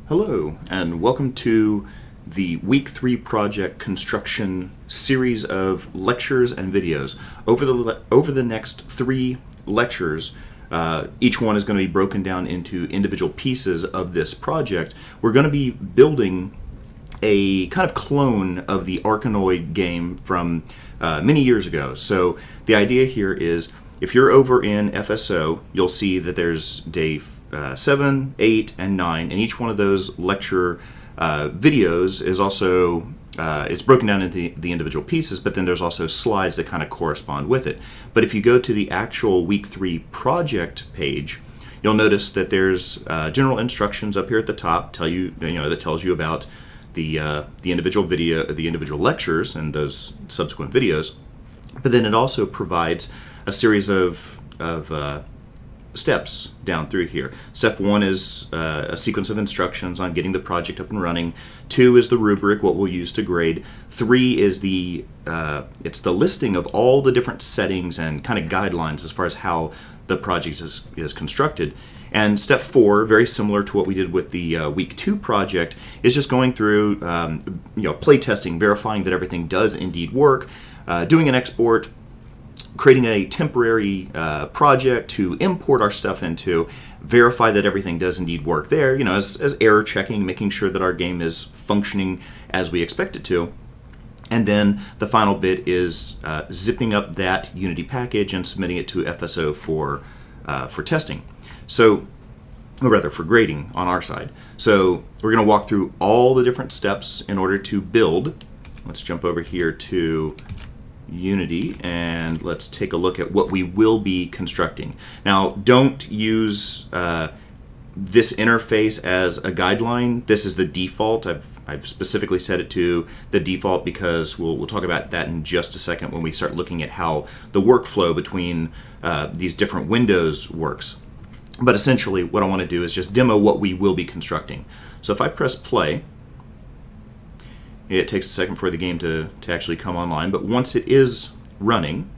Hello, and welcome to the Week 3 Project Construction series of lectures and videos. Over the next 3 lectures, each one is going to be broken down into individual pieces of this project. We're going to be building a kind of clone of the Arkanoid game from many years ago. So the idea here is, if you're over in FSO, you'll see that there's day 7, 8, and 9, and each one of those lecture videos is also it's broken down into the individual pieces, but then there's also slides that kind of correspond with it. But if you go to the actual Week 3 project page, you'll notice that there's general instructions up here at the top that tells you about the individual video, the individual lectures, and those subsequent videos. But then it also provides a series of steps down through here. Step 1 is a sequence of instructions on getting the project up and running. 2 is the rubric, what we'll use to grade. 3 is it's the listing of all the different settings and kind of guidelines as far as how the project is constructed. And step 4, very similar to what we did with the Week 2 project, is just going through play testing, verifying that everything does indeed work, doing an export, creating a temporary project to import our stuff into, verify that everything does indeed work there, as error checking, making sure that our game is functioning as we expect it to. And then the final bit is zipping up that Unity package and submitting it to FSO for testing. So, or rather for grading on our side. So we're going to walk through all the different steps in order to build. Let's jump over here to Unity and let's take a look at what we will be constructing. Now, don't use this interface as a guideline. This is the default. I've specifically set it to the default because we'll talk about that in just a second when we start looking at how the workflow between these different windows works. But essentially, what I want to do is just demo what we will be constructing. So if I press play, it takes a second for the game to actually come online, but once it is running,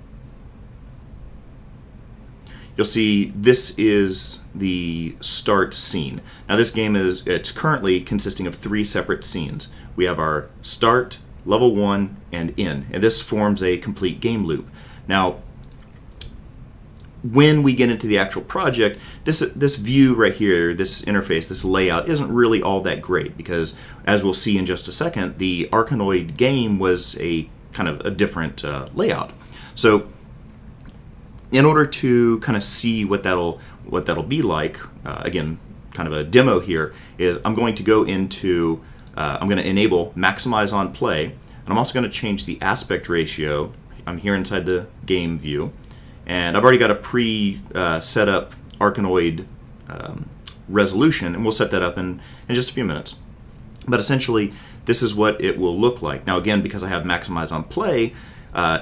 you'll see this is the start scene. Now this game it's currently consisting of 3 separate scenes. We have our start, level 1, and end, and this forms a complete game loop. Now, when we get into the actual project, this view right here, this interface, this layout isn't really all that great because, as we'll see in just a second, the Arkanoid game was a kind of a different layout. So in order to kind of see what that'll be like, again, kind of a demo here, is I'm going to go into, I'm going to enable maximize on play, and I'm also going to change the aspect ratio. I'm here inside the game view. And I've already got a pre-set up Arkanoid resolution, and we'll set that up in just a few minutes. But essentially, this is what it will look like. Now again, because I have maximize on play,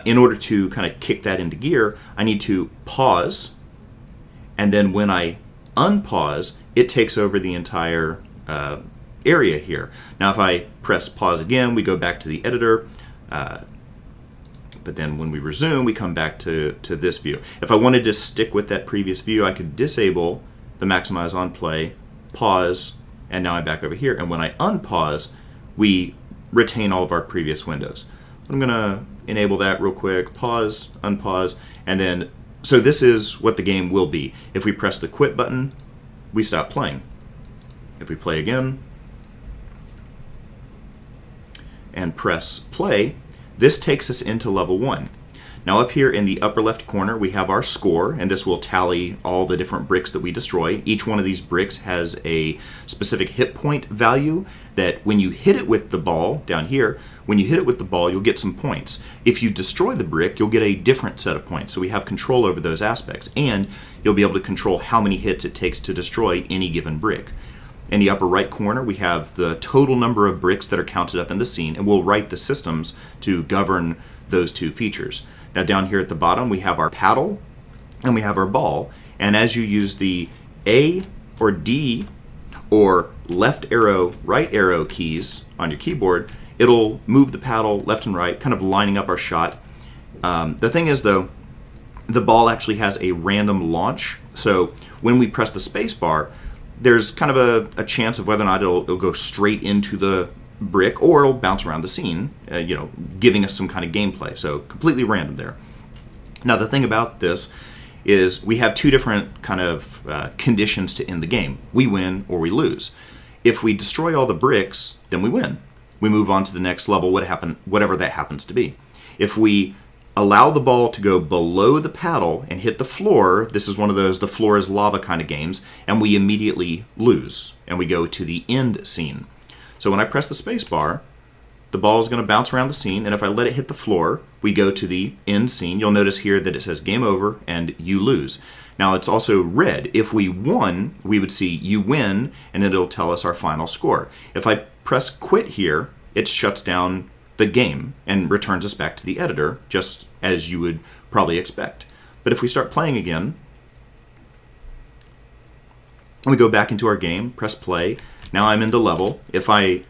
in order to kind of kick that into gear, I need to pause, and then when I unpause, it takes over the entire area here. Now if I press pause again, we go back to the editor, but then when we resume, we come back to this view. If I wanted to stick with that previous view, I could disable the maximize on play, pause, and now I'm back over here. And when I unpause, we retain all of our previous windows. I'm going to enable that real quick, pause, unpause, and then, so this is what the game will be. If we press the quit button, we stop playing. If we play again and press play, this takes us into level 1. Now up here in the upper left corner, we have our score, and this will tally all the different bricks that we destroy. Each one of these bricks has a specific hit point value that when you hit it with the ball, down here, when you hit it with the ball, you'll get some points. If you destroy the brick, you'll get a different set of points. So we have control over those aspects, and you'll be able to control how many hits it takes to destroy any given brick. In the upper right corner, we have the total number of bricks that are counted up in the scene, and we'll write the systems to govern those 2 features. Now down here at the bottom, we have our paddle and we have our ball, and as you use the A or D or left arrow, right arrow keys on your keyboard, it'll move the paddle left and right, kind of lining up our shot. The thing is though, the ball actually has a random launch, so when we press the space bar, there's kind of a chance of whether or not it'll go straight into the brick or it'll bounce around the scene, giving us some kind of gameplay. So completely random there. Now the thing about this is we have two different kind of conditions to end the game. We win or we lose. If we destroy all the bricks, then we win. We move on to the next level, whatever that happens to be. If we allow the ball to go below the paddle and hit the floor, this is one of those the floor is lava kind of games, and we immediately lose, and we go to the end scene. So when I press the space bar, the ball is going to bounce around the scene, and if I let it hit the floor, we go to the end scene. You'll notice here that it says game over and you lose. Now it's also red. If we won, we would see you win, and it'll tell us our final score. If I press quit here, it shuts down the game and returns us back to the editor, just as you would probably expect. But if we start playing again, and we go back into our game, press play, now I'm in the level. If I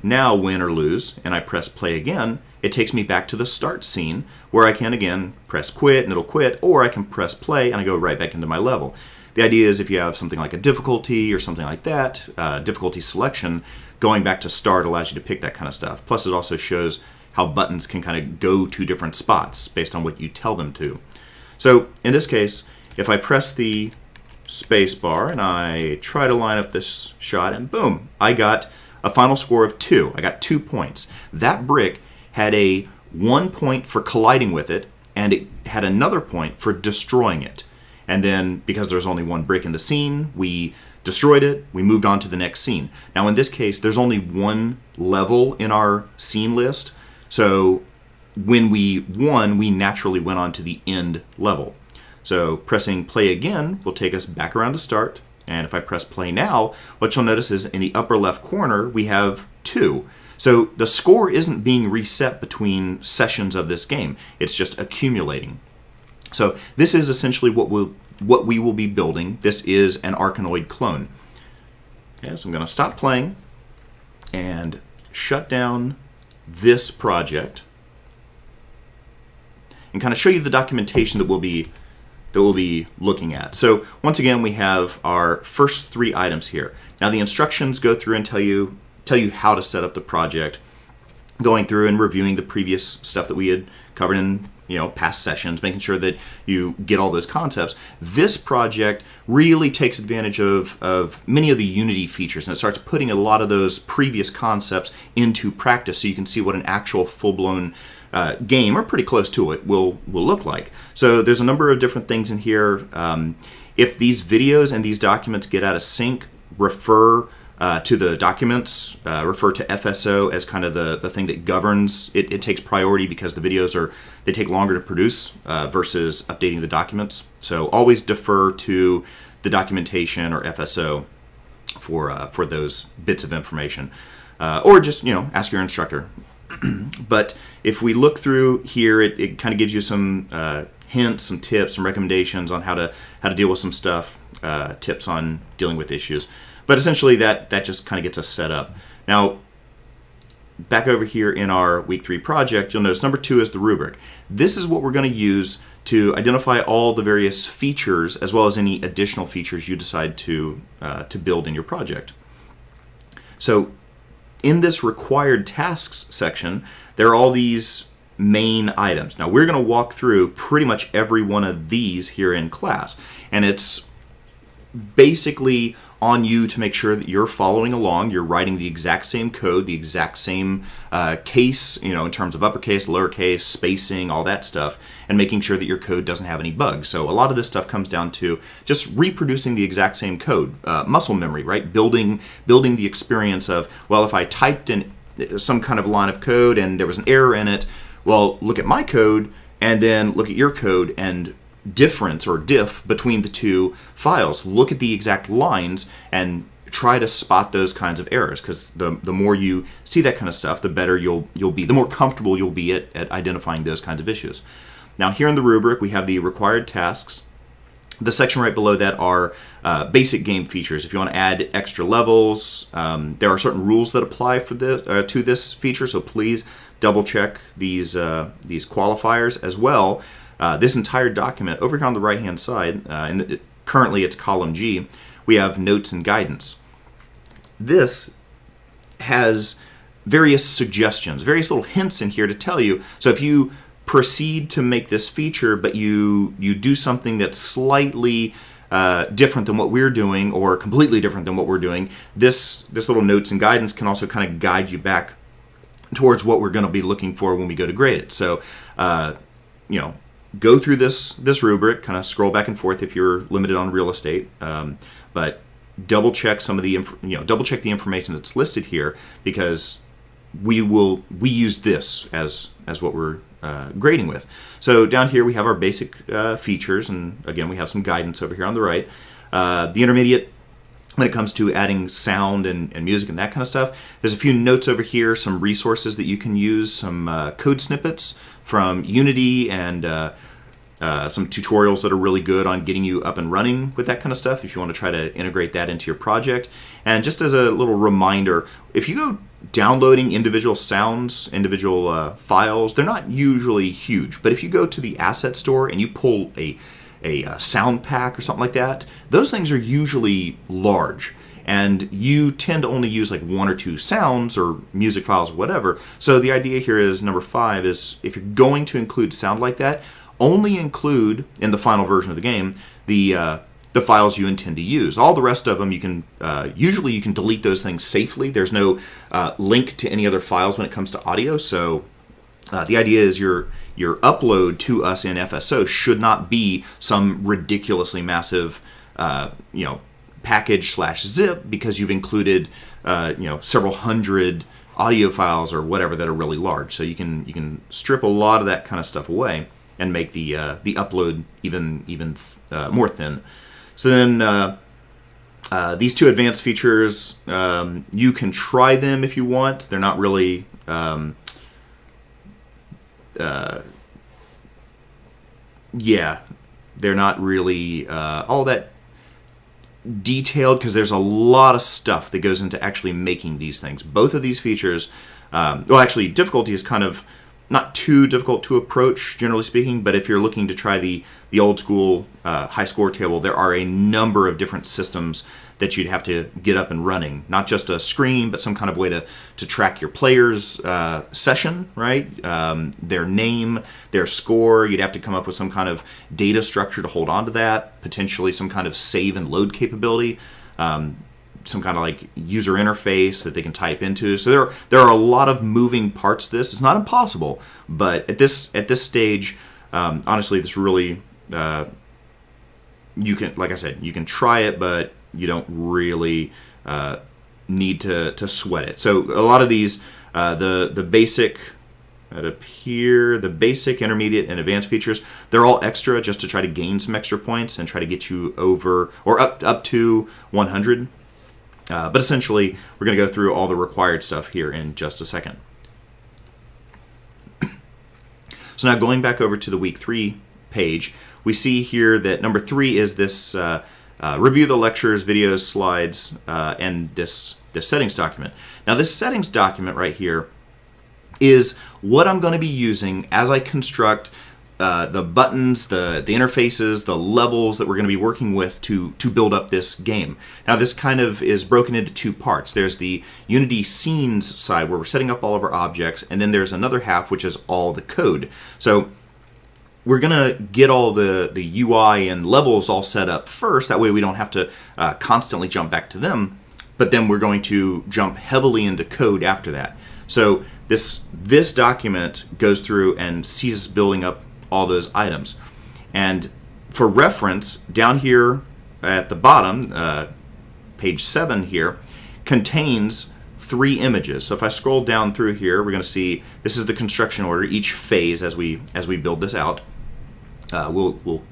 now win or lose, and I press play again, it takes me back to the start scene where I can again press quit and it'll quit, or I can press play and I go right back into my level. The idea is if you have something like a difficulty or something like that, difficulty selection, going back to start allows you to pick that kind of stuff. Plus it also shows how buttons can kind of go to different spots based on what you tell them to. So in this case, if I press the space bar and I try to line up this shot, and boom, I got a final score of 2. I got 2 points. That brick had a 1 point for colliding with it, and it had another point for destroying it. And then, because there's only one brick in the scene, we destroyed it, we moved on to the next scene. Now in this case, there's only one level in our scene list, so when we won, we naturally went on to the end level. So pressing play again will take us back around to start. And if I press play now, what you'll notice is in the upper left corner, we have 2. So the score isn't being reset between sessions of this game. It's just accumulating. So this is essentially what we will be building. This is an Arkanoid clone. Okay, so I'm going to stop playing and shut down this project and kind of show you the documentation that we'll be looking at. So once again, we have our first 3 items here. Now the instructions go through and tell you how to set up the project, going through and reviewing the previous stuff that we had covered in past sessions, making sure that you get all those concepts. This project really takes advantage of many of the Unity features, and it starts putting a lot of those previous concepts into practice so you can see what an actual full-blown game, or pretty close to it, will look like. So there's a number of different things in here. If these videos and these documents get out of sync, refer to the documents, refer to FSO as kind of the thing that governs. It takes priority because the videos they take longer to produce versus updating the documents. So always defer to the documentation or FSO for those bits of information, or just ask your instructor. But if we look through here, it kind of gives you some hints, some tips, some recommendations on how to deal with some stuff, tips on dealing with issues. But essentially that just kind of gets us set up. Now, back over here in our week 3 project, you'll notice number 2 is the rubric. This is what we're going to use to identify all the various features as well as any additional features you decide to build in your project. So in this required tasks section, there are all these main items. Now we're going to walk through pretty much every one of these here in class, and it's basically on you to make sure that you're following along, you're writing the exact same code, the exact same case, in terms of uppercase, lowercase, spacing, all that stuff, and making sure that your code doesn't have any bugs. So a lot of this stuff comes down to just reproducing the exact same code, muscle memory, right? Building the experience of, well, if I typed in some kind of line of code and there was an error in it, well, look at my code and then look at your code and difference or diff between the two files. Look at the exact lines and try to spot those kinds of errors, because the more you see that kind of stuff, the better you'll be, the more comfortable you'll be at identifying those kinds of issues. Now here in the rubric we have the required tasks. The section right below that are basic game features. If you want to add extra levels, there are certain rules that apply for to this feature, so please double check these qualifiers as well. This entire document over here on the right hand side, and currently it's column G, we have notes and guidance. This has various suggestions, various little hints in here to tell you. So if you proceed to make this feature, but you do something that's slightly different than what we're doing, or completely different than what we're doing, this little notes and guidance can also kind of guide you back towards what we're going to be looking for when we go to grade it. So, go through this rubric, kind of scroll back and forth if you're limited on real estate, but double check some of the double check the information that's listed here, because we use this as what we're grading with. So down here we have our basic features, and again we have some guidance over here on the right. The intermediate, when it comes to adding sound and music and that kind of stuff, there's a few notes over here, some resources that you can use, some code snippets from Unity, and some tutorials that are really good on getting you up and running with that kind of stuff if you want to try to integrate that into your project. And just as a little reminder, if you go downloading individual sounds, individual files, they're not usually huge, but if you go to the asset store and you pull a sound pack or something like that, those things are usually large, and you tend to only use like 1 or 2 sounds or music files or whatever. So the idea here is, number 5 is, if you're going to include sound like that, only include in the final version of the game the files you intend to use. All the rest of them, you can usually you can delete those things safely. There's no link to any other files when it comes to audio. So the idea is your upload to us in FSO should not be some ridiculously massive package/zip, because you've included several hundred audio files or whatever that are really large. So you can strip a lot of that kind of stuff away and make the upload even more thin. So then these 2 advanced features, you can try them if you want. They're not really they're not really all that detailed, because there's a lot of stuff that goes into actually making these things. Both of these features, actually difficulty is kind of not too difficult to approach, generally speaking, but if you're looking to try the old school high score table, there are a number of different systems that you'd have to get up and running. Not just a screen, but some kind of way to track your player's session, right? Their name, their score. You'd have to come up with some kind of data structure to hold on to that, potentially some kind of save and load capability. Some kind of like user interface that they can type into. So there are a lot of moving parts to this. It's not impossible, but at this stage, honestly, this really you can, like I said, you can try it, but you don't really need to sweat it. So a lot of these, the basic right up here, the basic, intermediate, and advanced features, they're all extra just to try to gain some extra points and try to get you over or up to 100. But essentially, we're going to go through all the required stuff here in just a second. So now going back over to the week 3 page, we see here that number 3 is this review the lectures, videos, slides, and this settings document. Now this settings document right here is what I'm going to be using as I construct the buttons, the interfaces, the levels that we're going to be working with to build up this game. Now this kind of is broken into 2 parts. There's the Unity scenes side where we're setting up all of our objects, and then there's another half which is all the code. So we're going to get all the UI and levels all set up first. That way we don't have to constantly jump back to them. But then we're going to jump heavily into code after that. So this document goes through and sees us building up all those items. And for reference, down here at the bottom, page 7 here, contains 3 images. So if I scroll down through here, we're going to see this is the construction order, each phase as we build this out. We'll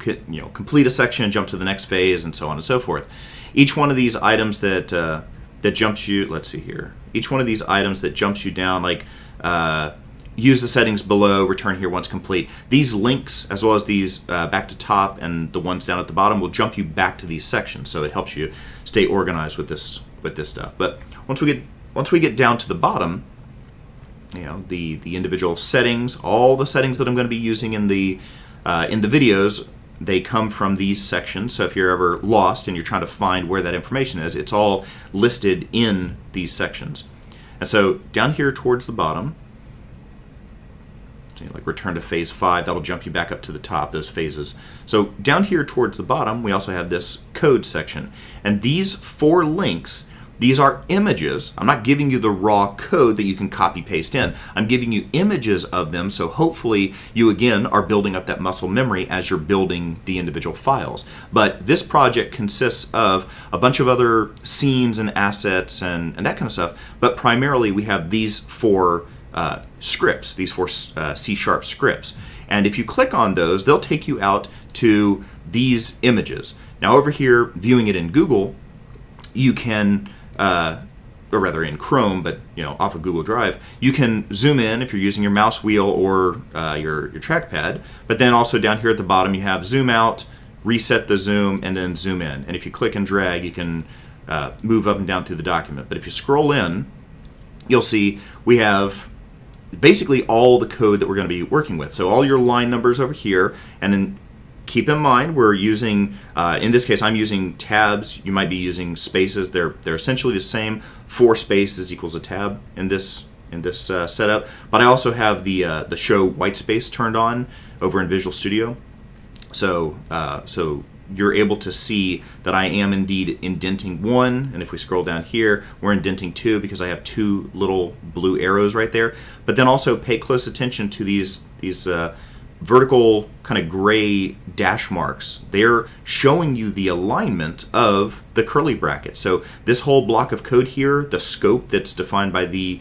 complete a section, jump to the next phase, and so on and so forth. Each one of these items that jumps you, let's see here, each one of these items that jumps you down, like use the settings below, return here once complete. These links, as well as these back to top and the ones down at the bottom, will jump you back to these sections. So it helps you stay organized with this stuff. But once we get down to the bottom, the individual settings, all the settings that I'm going to be using in the videos they come from these sections. So if you're ever lost and you're trying to find where that information is, it's all listed in these sections. And so down here towards the bottom, like return to phase 5, that'll jump you back up to the top, those phases. So down here towards the bottom, we also have this code section. And these 4 links, these are images. I'm not giving you the raw code that you can copy paste in. I'm giving you images of them, so hopefully you again are building up that muscle memory as you're building the individual files. But this project consists of a bunch of other scenes and assets and that kind of stuff, but primarily we have these 4 scripts, these 4 C# scripts. And if you click on those, they'll take you out to these images. Now over here, viewing it in Google, you can, or rather in Chrome, but off of Google Drive, you can zoom in if you're using your mouse wheel or your trackpad. But then also down here at the bottom, you have zoom out, reset the zoom, and then zoom in. And if you click and drag, you can move up and down through the document. But if you scroll in, you'll see we have basically all the code that we're going to be working with. So all your line numbers over here, and then keep in mind we're using, in this case I'm using tabs, you might be using spaces, they're essentially the same. 4 spaces equals a tab in this setup, but I also have the show white space turned on over in Visual Studio. So you're able to see that I am indeed indenting 1, and if we scroll down here, we're indenting 2 because I have 2 little blue arrows right there. But then also pay close attention to these vertical kind of gray dash marks. They're showing you the alignment of the curly bracket. So this whole block of code here, the scope that's defined by the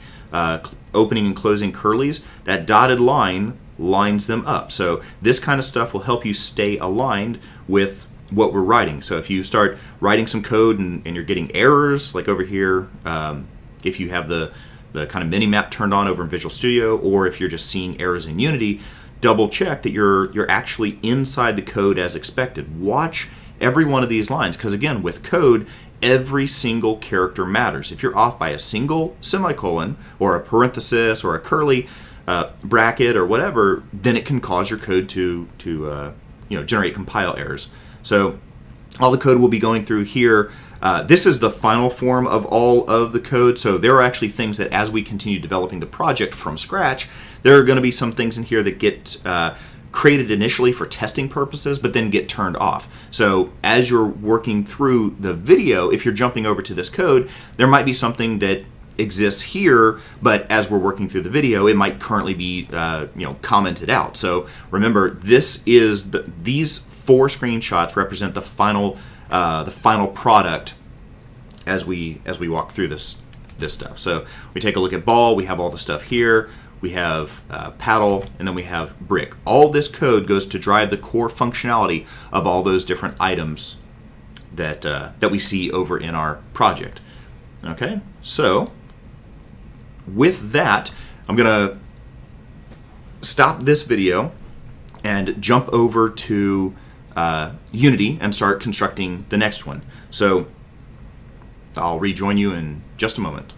opening and closing curlies, that dotted line lines them up. So this kind of stuff will help you stay aligned with what we're writing. So if you start writing some code and you're getting errors, like over here, if you have the kind of mini-map turned on over in Visual Studio, or if you're just seeing errors in Unity, double check that you're actually inside the code as expected. Watch every one of these lines, because again, with code, every single character matters. If you're off by a single semicolon or a parenthesis or a curly bracket or whatever, then it can cause your code to generate compile errors. So all the code we'll be going through here, this is the final form of all of the code. So there are actually things that as we continue developing the project from scratch, there are going to be some things in here that get created initially for testing purposes, but then get turned off. So as you're working through the video, if you're jumping over to this code, there might be something that exists here, but as we're working through the video, it might currently be commented out. So remember, this is these 4 screenshots represent the final product as we walk through this stuff. So we take a look at ball, we have all the stuff here, we have paddle, and then we have brick. All this code goes to drive the core functionality of all those different items that we see over in our project. Okay, so with that, I'm gonna stop this video and jump over to Unity and start constructing the next one. So I'll rejoin you in just a moment.